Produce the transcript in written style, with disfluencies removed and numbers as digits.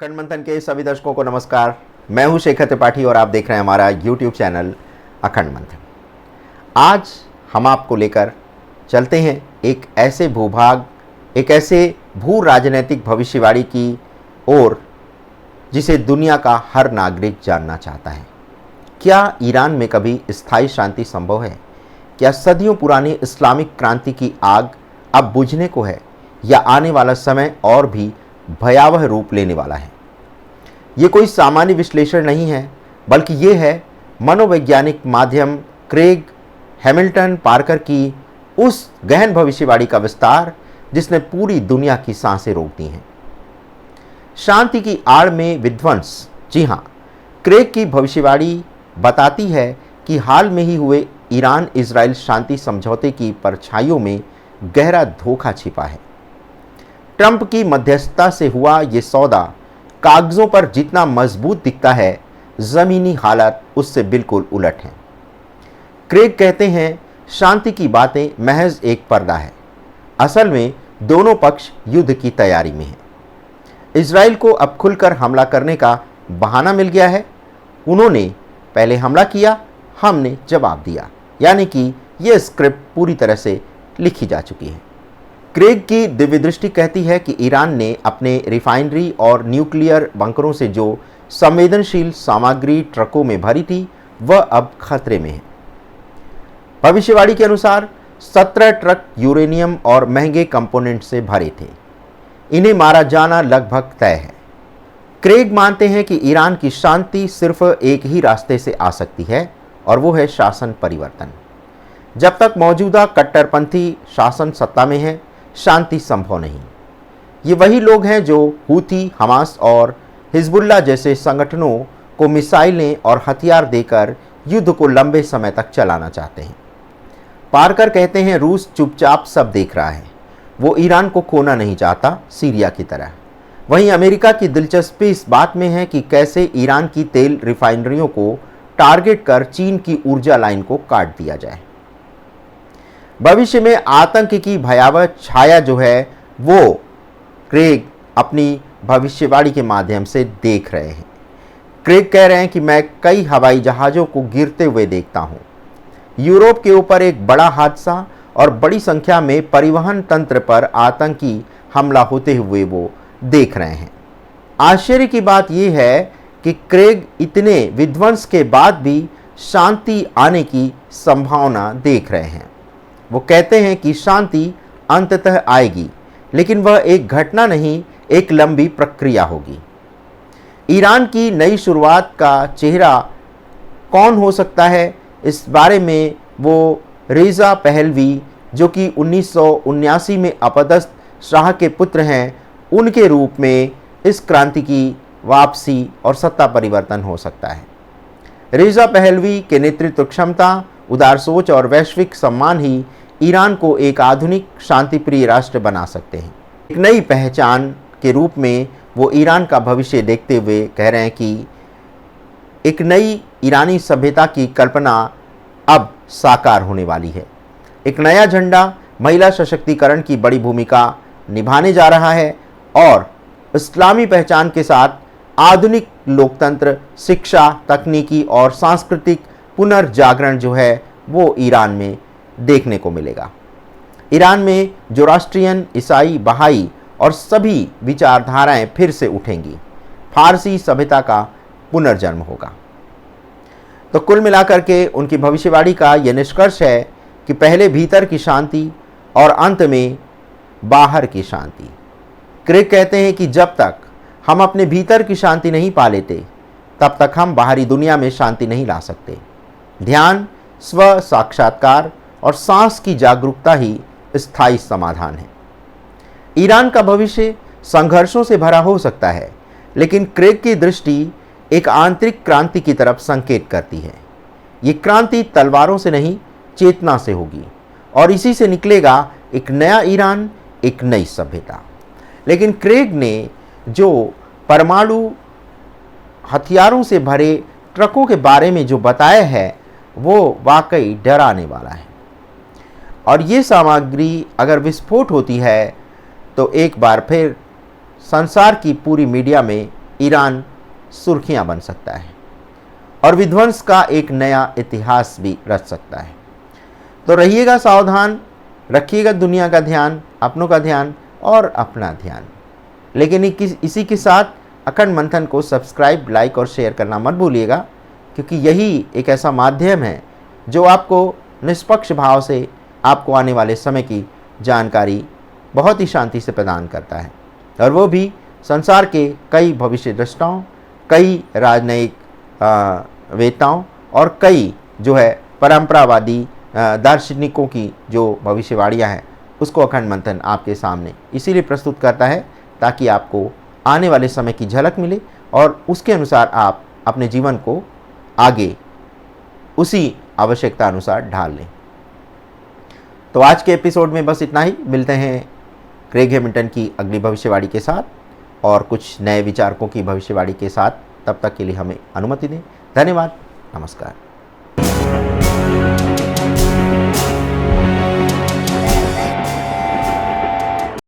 अखंड मंथन के सभी दर्शकों को नमस्कार। मैं हूं शेखर त्रिपाठी और आप देख रहे हैं हमारा YouTube चैनल अखंड मंथन। आज हम आपको लेकर चलते हैं एक ऐसे भूभाग, एक ऐसे भू राजनीतिक भविष्यवाणी की ओर जिसे दुनिया का हर नागरिक जानना चाहता है। क्या ईरान में कभी स्थायी शांति संभव है? क्या सदियों पुरानी इस्लामिक क्रांति की आग अब बुझने को है या आने वाला समय और भी भयावह रूप लेने वाला है? ये कोई सामान्य विश्लेषण नहीं है, बल्कि ये है मनोवैज्ञानिक माध्यम क्रेग हैमिल्टन पार्कर की उस गहन भविष्यवाणी का विस्तार जिसने पूरी दुनिया की सांसें रोक दी हैं। शांति की आड़ में विध्वंस। जी हाँ, क्रेग की भविष्यवाणी बताती है कि हाल में ही हुए ईरान इजराइल शांति समझौते की परछाइयों में गहरा धोखा छिपा है। ट्रंप की मध्यस्थता से हुआ ये सौदा कागजों पर जितना मजबूत दिखता है, जमीनी हालात उससे बिल्कुल उलट हैं। क्रेग कहते हैं, शांति की बातें महज एक पर्दा है। असल में दोनों पक्ष युद्ध की तैयारी में हैं। इजराइल को अब खुलकर हमला करने का बहाना मिल गया है। उन्होंने पहले हमला किया, हमने जवाब दिया, यानी कि यह स्क्रिप्ट पूरी तरह से लिखी जा चुकी है। क्रेग की दिव्य दृष्टि कहती है कि ईरान ने अपने रिफाइनरी और न्यूक्लियर बंकरों से जो संवेदनशील सामग्री ट्रकों में भरी थी, वह अब खतरे में है। भविष्यवाणी के अनुसार 17 ट्रक यूरेनियम और महंगे कंपोनेंट से भरे थे। इन्हें मारा जाना लगभग तय है। क्रेग मानते हैं कि ईरान की शांति सिर्फ एक ही रास्ते से आ सकती है, और वो है शासन परिवर्तन। जब तक मौजूदा कट्टरपंथी शासन सत्ता में है, शांति संभव नहीं। ये वही लोग हैं जो हूथी, हमास और हिजबुल्लाह जैसे संगठनों को मिसाइलें और हथियार देकर युद्ध को लंबे समय तक चलाना चाहते हैं। पार्कर कहते हैं, रूस चुपचाप सब देख रहा है। वो ईरान को खोना नहीं चाहता, सीरिया की तरह। वहीं अमेरिका की दिलचस्पी इस बात में है कि कैसे ईरान की तेल रिफाइनरियों को टारगेट कर चीन की ऊर्जा लाइन को काट दिया जाए। भविष्य में आतंक की भयावह छाया जो है, वो क्रेग अपनी भविष्यवाणी के माध्यम से देख रहे हैं। क्रेग कह रहे हैं कि मैं कई हवाई जहाज़ों को गिरते हुए देखता हूँ। यूरोप के ऊपर एक बड़ा हादसा और बड़ी संख्या में परिवहन तंत्र पर आतंकी हमला होते हुए वो देख रहे हैं। आश्चर्य की बात यह है कि क्रेग इतने विध्वंस के बाद भी शांति आने की संभावना देख रहे हैं। वो कहते हैं कि शांति अंततः आएगी, लेकिन वह एक घटना नहीं, एक लंबी प्रक्रिया होगी। ईरान की नई शुरुआत का चेहरा कौन हो सकता है, इस बारे में वो रेज़ा पहलवी, जो कि 1979 में अपदस्थ शाह के पुत्र हैं, उनके रूप में इस क्रांति की वापसी और सत्ता परिवर्तन हो सकता है। रेज़ा पहलवी के नेतृत्व क्षमता, उदार सोच और वैश्विक सम्मान ही ईरान को एक आधुनिक शांतिप्रिय राष्ट्र बना सकते हैं। एक नई पहचान के रूप में वो ईरान का भविष्य देखते हुए कह रहे हैं कि एक नई ईरानी सभ्यता की कल्पना अब साकार होने वाली है। एक नया झंडा महिला सशक्तिकरण की बड़ी भूमिका निभाने जा रहा है, और इस्लामी पहचान के साथ आधुनिक लोकतंत्र, शिक्षा, तकनीकी और सांस्कृतिक पुनर्जागरण जो है वो ईरान में देखने को मिलेगा। ईरान में जोरास्ट्रियन, ईसाई, बहाई और सभी विचारधाराएं फिर से उठेंगी। फारसी सभ्यता का पुनर्जन्म होगा। तो कुल मिलाकर के उनकी भविष्यवाणी का यह निष्कर्ष है कि पहले भीतर की शांति और अंत में बाहर की शांति। क्रेग कहते हैं कि जब तक हम अपने भीतर की शांति नहीं पा लेते, तब तक हम बाहरी दुनिया में शांति नहीं ला सकते। ध्यान, स्व साक्षात्कार और सांस की जागरूकता ही स्थायी समाधान है। ईरान का भविष्य संघर्षों से भरा हो सकता है, लेकिन क्रेग की दृष्टि एक आंतरिक क्रांति की तरफ संकेत करती है। ये क्रांति तलवारों से नहीं, चेतना से होगी, और इसी से निकलेगा एक नया ईरान, एक नई सभ्यता। लेकिन क्रेग ने जो परमाणु हथियारों से भरे ट्रकों के बारे में जो बताया है, वो वाकई डराने वाला है। और ये सामग्री अगर विस्फोट होती है, तो एक बार फिर संसार की पूरी मीडिया में ईरान सुर्खियां बन सकता है और विध्वंस का एक नया इतिहास भी रच सकता है। तो रहिएगा सावधान, रखिएगा दुनिया का ध्यान, अपनों का ध्यान और अपना ध्यान। लेकिन इसी के साथ अखंड मंथन को सब्सक्राइब, लाइक और शेयर करना मत भूलिएगा, क्योंकि यही एक ऐसा माध्यम है जो आपको निष्पक्ष भाव से आपको आने वाले समय की जानकारी बहुत ही शांति से प्रदान करता है, और वो भी संसार के कई भविष्य दृष्टाओं, कई राजनयिक वेताओं और कई जो है परंपरावादी दार्शनिकों की जो भविष्यवाणियाँ हैं उसको अखंड मंथन आपके सामने इसीलिए प्रस्तुत करता है ताकि आपको आने वाले समय की झलक मिले और उसके अनुसार आप अपने जीवन को आगे उसी आवश्यकता अनुसार ढाल लें। तो आज के एपिसोड में बस इतना ही। मिलते हैं क्रेग हैमिल्टन की अगली भविष्यवाणी के साथ और कुछ नए विचारकों की भविष्यवाणी के साथ। तब तक के लिए हमें अनुमति दें। धन्यवाद। नमस्कार।